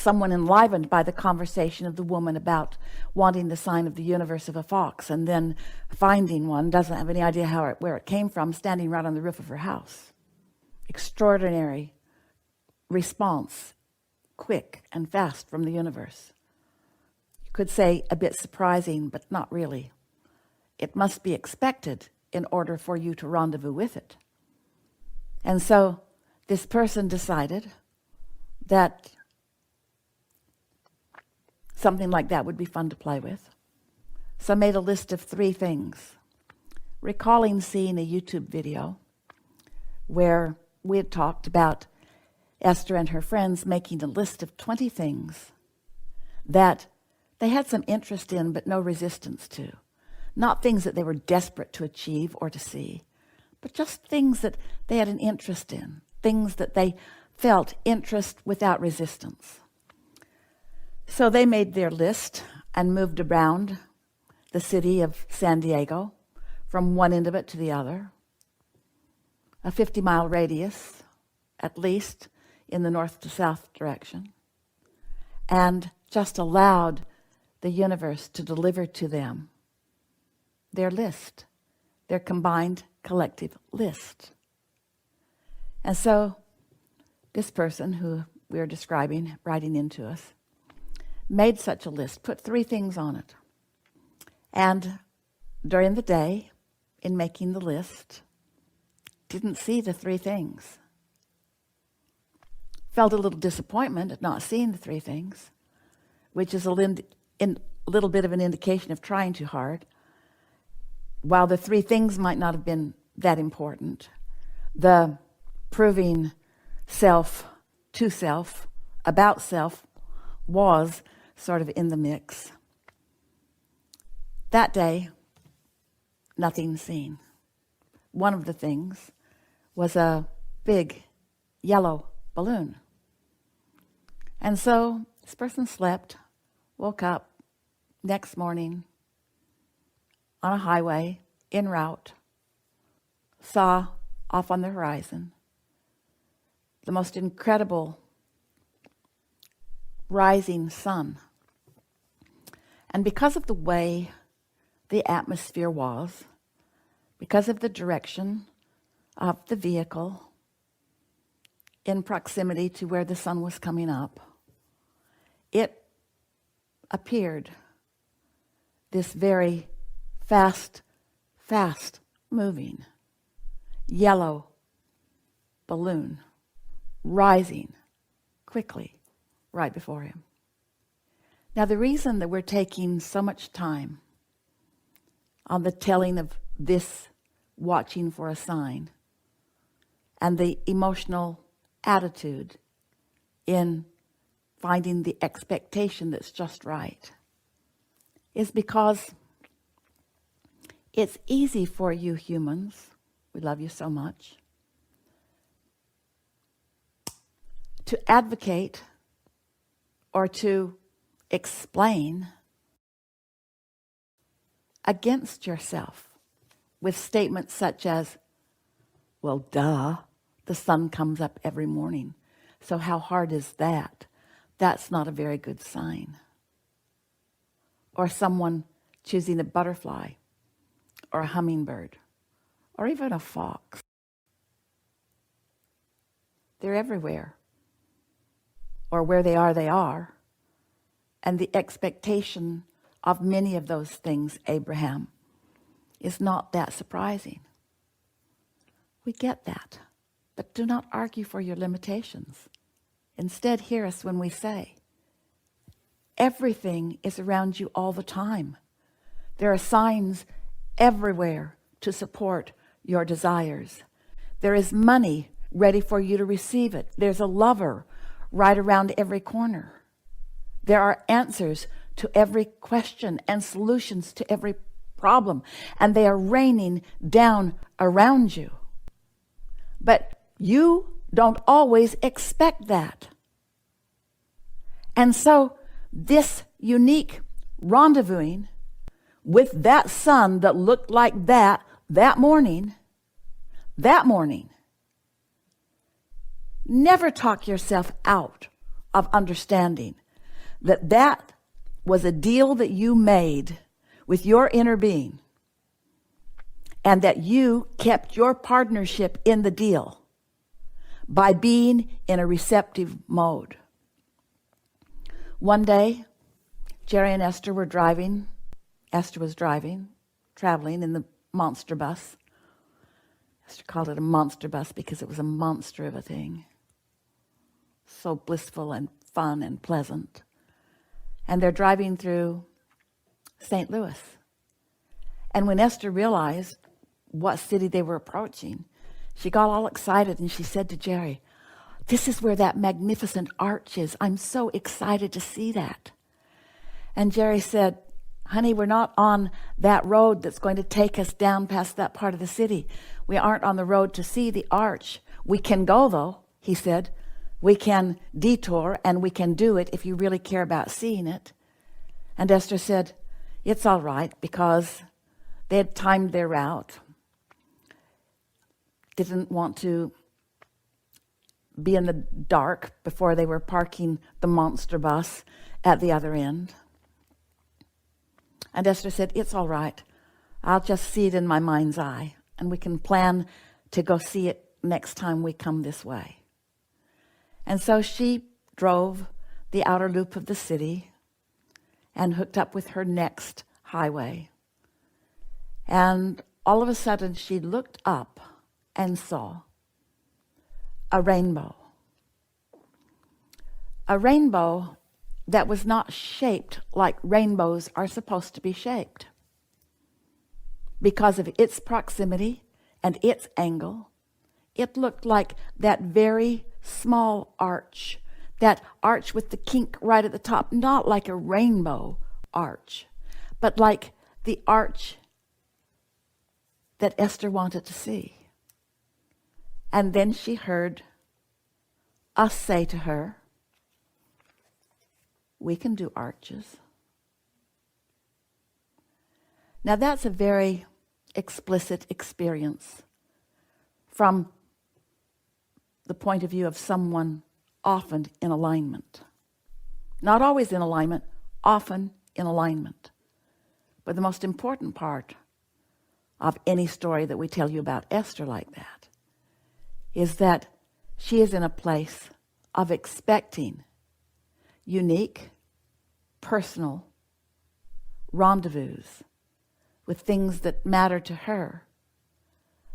someone enlivened by the conversation of the woman about wanting the sign of the universe of a fox and then finding one, doesn't have any idea where it came from, standing right on the roof of her house. Extraordinary response, quick and fast from the universe. You could say a bit surprising, but not really. It must be expected in order for you to rendezvous with it. And so this person decided that something like that would be fun to play with. So I made a list of 3 things, recalling seeing a YouTube video where we had talked about Esther and her friends making a list of 20 things that they had some interest in but no resistance to. Not things that they were desperate to achieve or to see, but just things that they had an interest in, things that they felt interest without resistance. So they made their list and moved around the city of San Diego, from one end of it to the other, a 50-mile radius, at least, in the north to south direction, and just allowed the universe to deliver to them their list, their combined collective list. And so this person who we are describing, writing into us, made such a list, put 3 things on it. And during the day, in making the list, didn't see the 3 things. Felt a little disappointment at not seeing the 3 things, which is a little bit of an indication of trying too hard. While the 3 things might not have been that important, the proving self to self, about self, was sort of in the mix. That day, nothing seen. One of the things was a big yellow balloon. And so this person slept, woke up next morning on a highway, en route, saw off on the horizon the most incredible rising sun. And because of the way the atmosphere was, because of the direction of the vehicle in proximity to where the sun was coming up, it appeared this very fast moving yellow balloon rising quickly right before him. Now, the reason that we're taking so much time on the telling of this watching for a sign and the emotional attitude in finding the expectation that's just right is because it's easy for you humans, we love you so much, to advocate or to explain against yourself with statements such as, well, duh, the sun comes up every morning, so how hard is that? That's not a very good sign. Or someone choosing a butterfly or a hummingbird or even a fox. They're everywhere. Or where they are. And the expectation of many of those things, Abraham, is not that surprising. We get that. But do not argue for your limitations. Instead, hear us when we say, everything is around you all the time. There are signs everywhere to support your desires. There is money ready for you to receive it. There's a lover right around every corner. There are answers to every question and solutions to every problem, and they are raining down around you. But you don't always expect that. And so this unique rendezvousing with that sun that looked like that morning, never talk yourself out of understanding that that was a deal that you made with your inner being, and that you kept your partnership in the deal by being in a receptive mode. One day, Jerry and Esther were driving. Esther was driving, traveling in the monster bus. Esther called it a monster bus because it was a monster of a thing. So blissful and fun and pleasant. And they're driving through St. Louis. And when Esther realized what city they were approaching, she got all excited and she said to Jerry, "This is where that magnificent arch is. I'm so excited to see that." And Jerry said, "Honey, we're not on that road that's going to take us down past that part of the city. We aren't on the road to see the arch. We can go, though," he said. "We can detour, and we can do it if you really care about seeing it." And Esther said, "It's all right," because they had timed their route. Didn't want to be in the dark before they were parking the monster bus at the other end. And Esther said, "It's all right. I'll just see it in my mind's eye, and we can plan to go see it next time we come this way." And so she drove the outer loop of the city and hooked up with her next highway. And all of a sudden, she looked up and saw a rainbow. A rainbow that was not shaped like rainbows are supposed to be shaped. Because of its proximity and its angle, it looked like that very small arch, that arch with the kink right at the top, not like a rainbow arch, but like the arch that Esther wanted to see. And then she heard us say to her, "We can do arches." Now that's a very explicit experience from the point of view of someone often in alignment. Not always in alignment, often in alignment. But the most important part of any story that we tell you about Esther like that is that she is in a place of expecting unique, personal rendezvous with things that matter to her,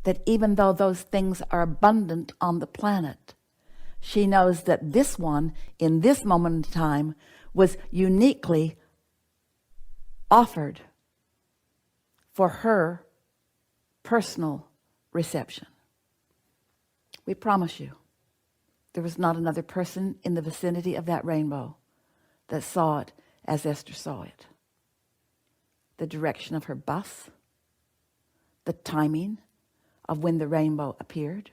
that even though those things are abundant on the planet, she knows that this one, in this moment in time, was uniquely offered for her personal reception. We promise you, there was not another person in the vicinity of that rainbow that saw it as Esther saw it. The direction of her bus, the timing of when the rainbow appeared,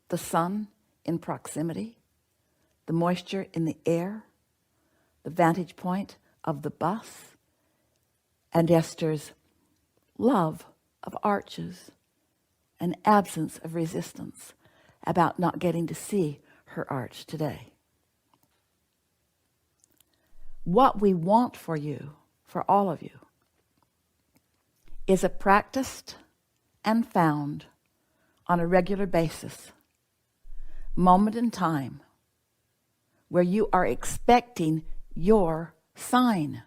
the sun in proximity, the moisture in the air, the vantage point of the bus, and Esther's love of arches and absence of resistance about not getting to see her arch today. What we want for you, for all of you, is a practiced and found on a regular basis moment in time where you are expecting your sign,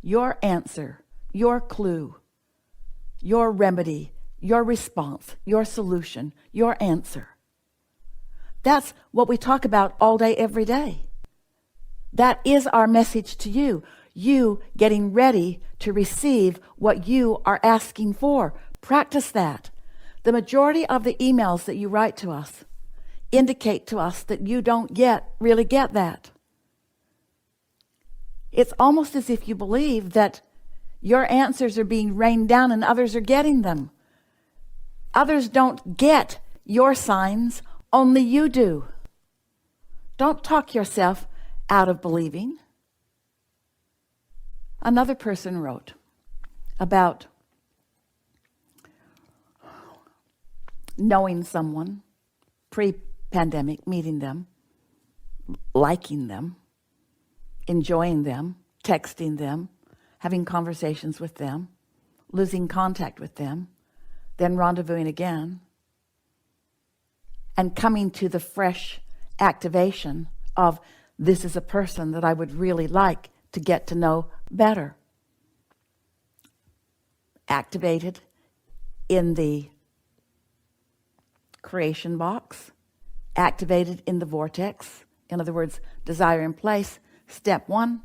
your answer, your clue, your remedy, your response, your solution, your answer. That's what we talk about all day, every day. That is our message to you. You getting ready to receive what you are asking for. Practice that. The majority of the emails that you write to us indicate to us that you don't really get that. It's almost as if you believe that your answers are being rained down and others are getting them. Others don't get your signs, only you do. Don't talk yourself out of believing. Another person wrote about knowing someone pandemic, meeting them, liking them, enjoying them, texting them, having conversations with them, losing contact with them, then rendezvousing again, and coming to the fresh activation of, this is a person that I would really like to get to know better. Activated in the creation box, activated in the vortex. In other words, desire in place. Step 1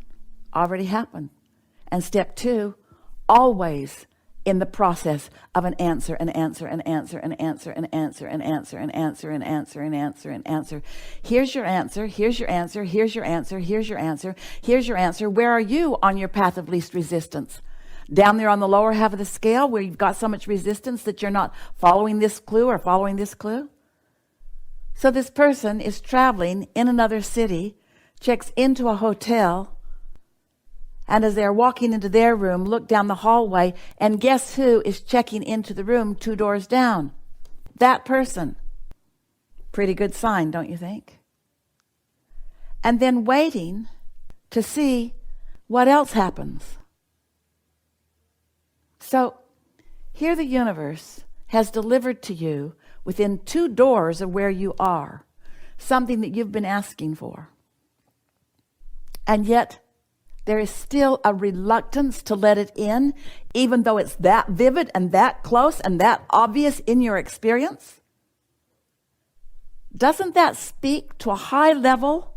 already happened. And step 2, always in the process of an answer, an answer, an answer, an answer, an answer, an answer, an answer, an answer, an answer, an answer. Here's your answer, here's your answer, here's your answer, here's your answer, here's your answer. Where are you on your path of least resistance? Down there on the lower half of the scale where you've got so much resistance that you're not following this clue or following this clue? So this person is traveling in another city, checks into a hotel, and as they're walking into their room, look down the hallway, and guess who is checking into the room 2 doors down? That person. Pretty good sign, don't you think? And then waiting to see what else happens. So here the universe has delivered to you within 2 doors of where you are something that you've been asking for. And yet there is still a reluctance to let it in, even though it's that vivid and that close and that obvious in your experience. Doesn't that speak to a high level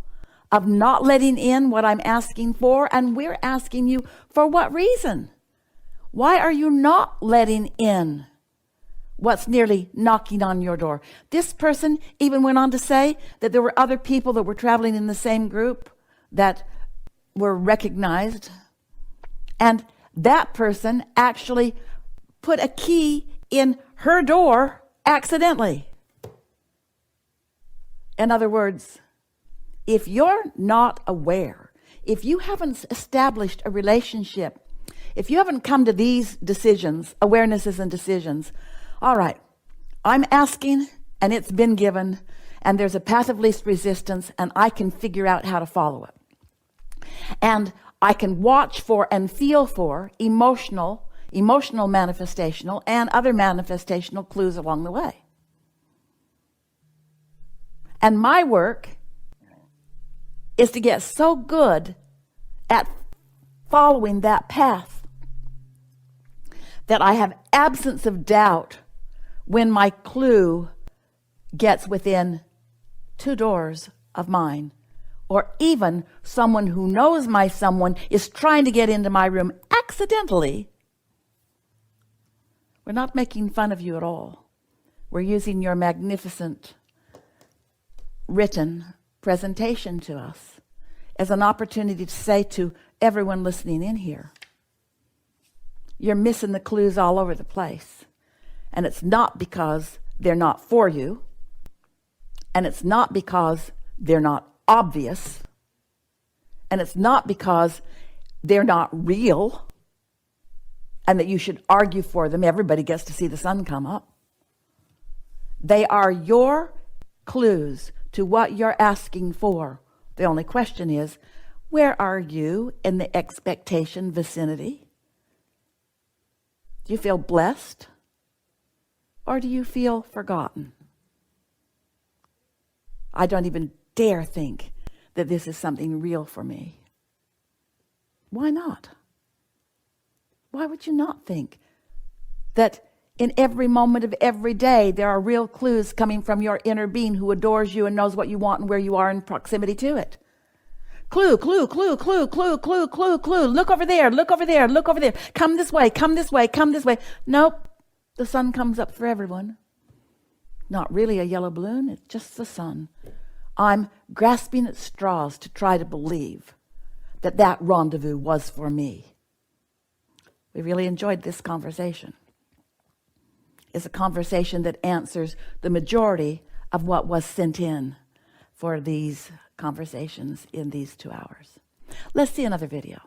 of not letting in what I'm asking for? And we're asking you, for what reason? Why are you not letting in what's nearly knocking on your door? This person even went on to say that there were other people that were traveling in the same group that were recognized, and that person actually put a key in her door accidentally. In other words, if you're not aware, if you haven't established a relationship, if you haven't come to these decisions, awarenesses and decisions, all right, I'm asking and it's been given, and there's a path of least resistance, and I can figure out how to follow it. And I can watch for and feel for emotional manifestational and other manifestational clues along the way. And my work is to get so good at following that path that I have absence of doubt when my clue gets within 2 doors of mine. Or even someone who knows my someone is trying to get into my room accidentally. We're not making fun of you at all. We're using your magnificent written presentation to us as an opportunity to say to everyone listening in here, you're missing the clues all over the place. And it's not because they're not for you. And it's not because they're not obvious, and it's not because they're not real and that you should argue for them. Everybody gets to see the sun come up. They are your clues to what you're asking for. The only question is, where are you in the expectation vicinity? Do you feel blessed, or do you feel forgotten? I don't even dare think that this is something real for me. Why not? Why would you not think that in every moment of every day there are real clues coming from your inner being who adores you and knows what you want and where you are in proximity to it? Clue, clue, clue, clue, clue, clue, clue, clue. Look over there, look over there, look over there. Come this way, come this way, come this way. Nope, the sun comes up for everyone. Not really a yellow balloon, it's just the sun. I'm grasping at straws to try to believe that that rendezvous was for me. We really enjoyed this conversation. It's a conversation that answers the majority of what was sent in for these conversations in these 2 hours. Let's see another video.